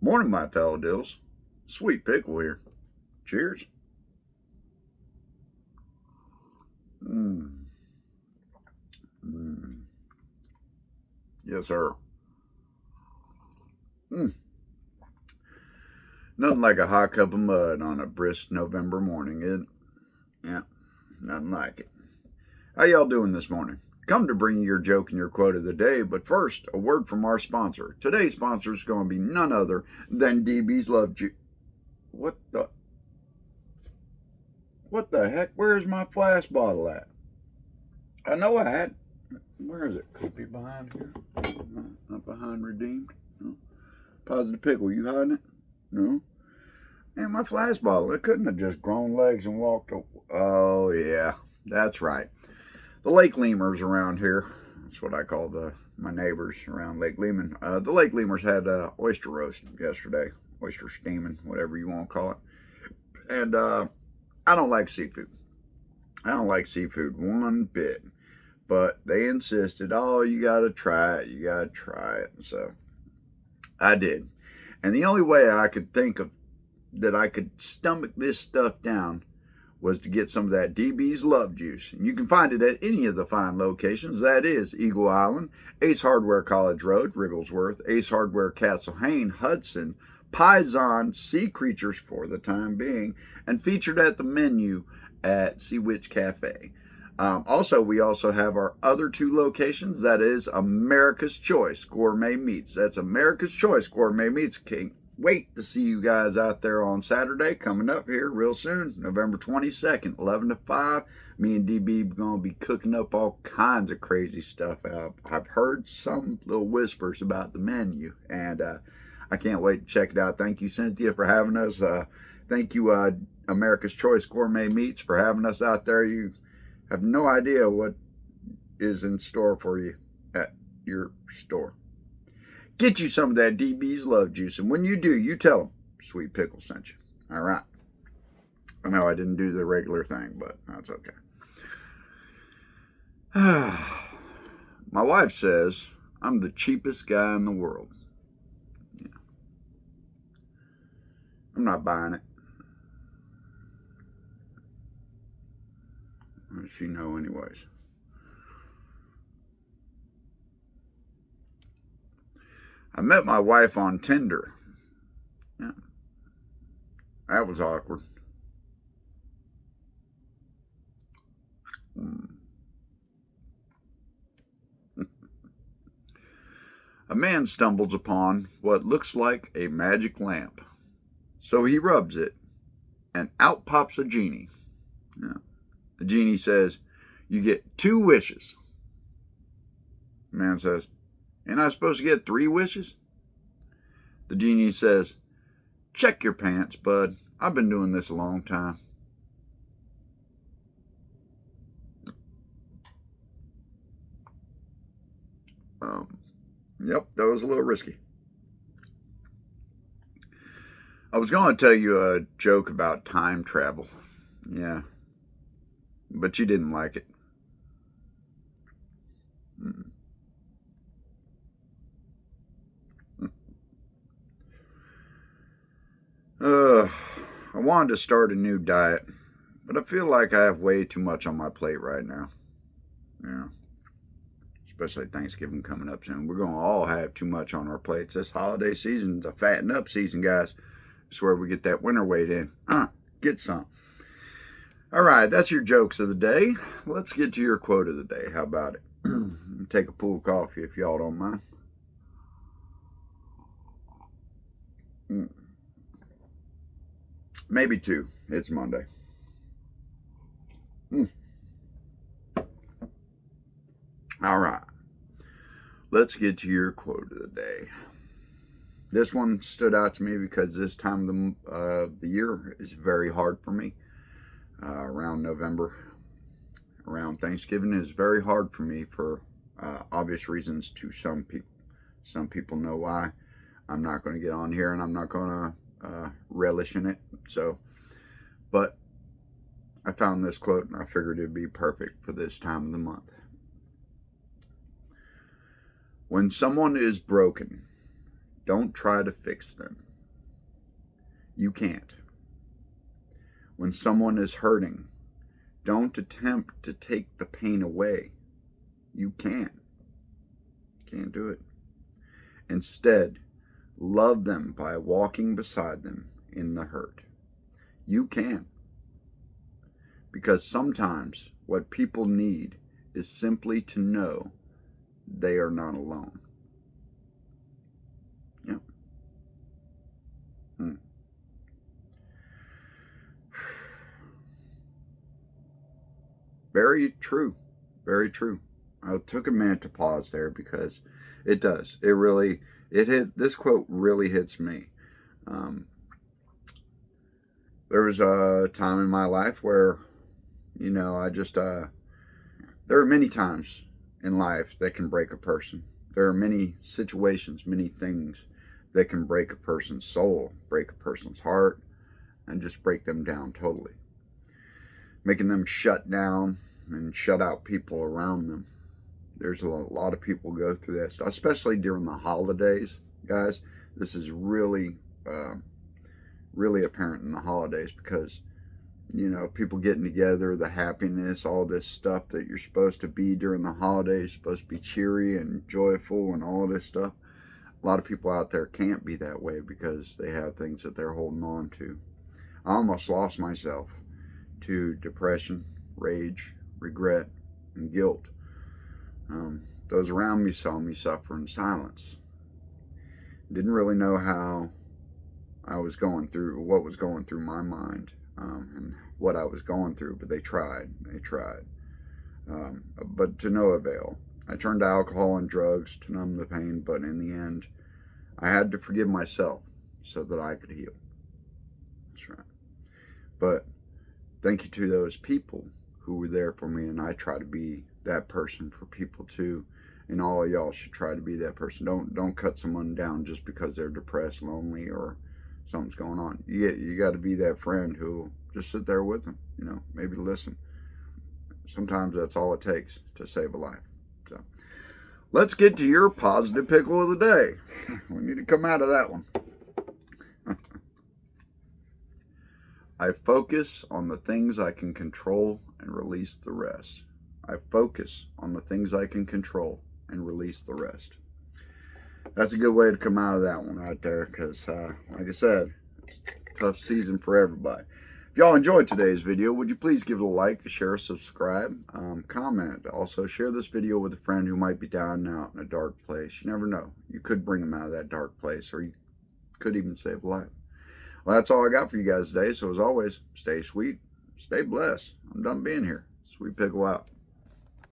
Morning, my fellow dills. Sweet pickle here. Cheers. Mmm. Mmm. Yes, sir. Mmm. Nothing like a hot cup of mud on a brisk November morning, is it? Yeah, nothing like it. How y'all doing this morning? Come to bring you your joke and your quote of the day, but first, a word from our sponsor. Today's sponsor is going to be none other than DB's Love Juice. What the heck? Where's my flash bottle at? I know I had. Where is it? Could be behind here. Not behind Redeemed. No. Positive Pickle. You hiding it? No. And my flash bottle. It couldn't have just grown legs and walked. Oh yeah, that's right. The lake lemurs around here. That's what I call my neighbors around Lake Lehman. The lake lemurs had oyster roast yesterday. Oyster steaming, whatever you want to call it. And I don't like seafood. I don't like seafood one bit. But they insisted, oh, you got to try it. You got to try it. And so I did. And the only way I could think of that I could stomach this stuff down was to get some of that DB's Love Juice. And you can find it at any of the fine locations. That is Eagle Island, Ace Hardware College Road, Wrigglesworth, Ace Hardware Castle Hayne, Hudson, Paisan, Sea Creatures for the time being, and featured at the menu at Sea Witch Cafe. We also have our other two locations. That is America's Choice Gourmet Meats. That's America's Choice Gourmet Meats. Can't wait to see you guys out there on Saturday coming up here real soon, November 22nd, 11 to 5. Me and DB are going to be cooking up all kinds of crazy stuff. I've heard some little whispers about the menu, and I can't wait to check it out. Thank you, Cynthia, for having us. Thank you, America's Choice Gourmet Meats, for having us out there. You have no idea what is in store for you at your store. Get you some of that DB's Love Juice, and when you do, you tell them Sweet Pickle sent you. All right. I know I didn't do the regular thing, but that's okay. My wife says I'm the cheapest guy in the world. Yeah. I'm not buying it. She know anyways. I met my wife on Tinder. Yeah. That was awkward. A man stumbles upon what looks like a magic lamp. So he rubs it, and out pops a genie. Yeah. The genie says, you get 2 wishes. The man says, ain't I supposed to get 3 wishes? The genie says, check your pants, bud. I've been doing this a long time. Yep, that was a little risky. I was going to tell you a joke about time travel. Yeah. But you didn't like it. I wanted to start a new diet, but I feel like I have way too much on my plate right now. Yeah. Especially Thanksgiving coming up soon. We're going to all have too much on our plates. This holiday season, the fatten up season, guys. It's where we get that winter weight in. Get some. All right, that's your jokes of the day. Let's get to your quote of the day. How about it? Take a pool coffee if y'all don't mind. Maybe 2. It's Monday. All right. Let's get to your quote of the day. This one stood out to me because this time of the year is very hard for me. Around November, around Thanksgiving is very hard for me for obvious reasons to some people. Some people know why. I'm not going to get on here and I'm not going to relish in it. But I found this quote and I figured it'd be perfect for this time of the month. When someone is broken, don't try to fix them. You can't. When someone is hurting, don't attempt to take the pain away. You can't. Can't do it. Instead, love them by walking beside them in the hurt. You can. Because sometimes what people need is simply to know they are not alone. Yep. Very true. Very true. I took a minute to pause there because it does. It hits, this quote really hits me. There was a time in my life where, there are many times in life that can break a person. There are many situations, many things that can break a person's soul, break a person's heart, and just break them down totally. Making them shut down and shut out people around them. There's a lot of people go through that stuff, especially during the holidays, guys. This is really apparent in the holidays because, people getting together, the happiness, all this stuff that you're supposed to be during the holidays, supposed to be cheery and joyful and all this stuff. A lot of people out there can't be that way because they have things that they're holding on to. I almost lost myself to depression, rage, regret, and guilt. Those around me saw me suffer in silence. Didn't really know how I was going through, what was going through my mind, and what I was going through, but they tried. But to no avail. I turned to alcohol and drugs to numb the pain, but in the end, I had to forgive myself so that I could heal. That's right. But thank you to those people who were there for me, and I try to be that person for people too. And all of y'all should try to be that person. Don't cut someone down just because they're depressed, lonely, or something's going on. You got to be that friend who just sit there with them. Maybe listen. Sometimes that's all it takes to save a life. So let's get to your positive pickle of the day. We need to come out of that one. I focus on the things I can control and release the rest. I focus on the things I can control and release the rest. That's a good way to come out of that one right there because, like I said, it's a tough season for everybody. If y'all enjoyed today's video, would you please give it a like, share, subscribe, comment. Also, share this video with a friend who might be down and out in a dark place. You never know. You could bring them out of that dark place, or you could even save a life. Well, that's all I got for you guys today. So as always, stay sweet, stay blessed. I'm done being here. Sweet Pickle out.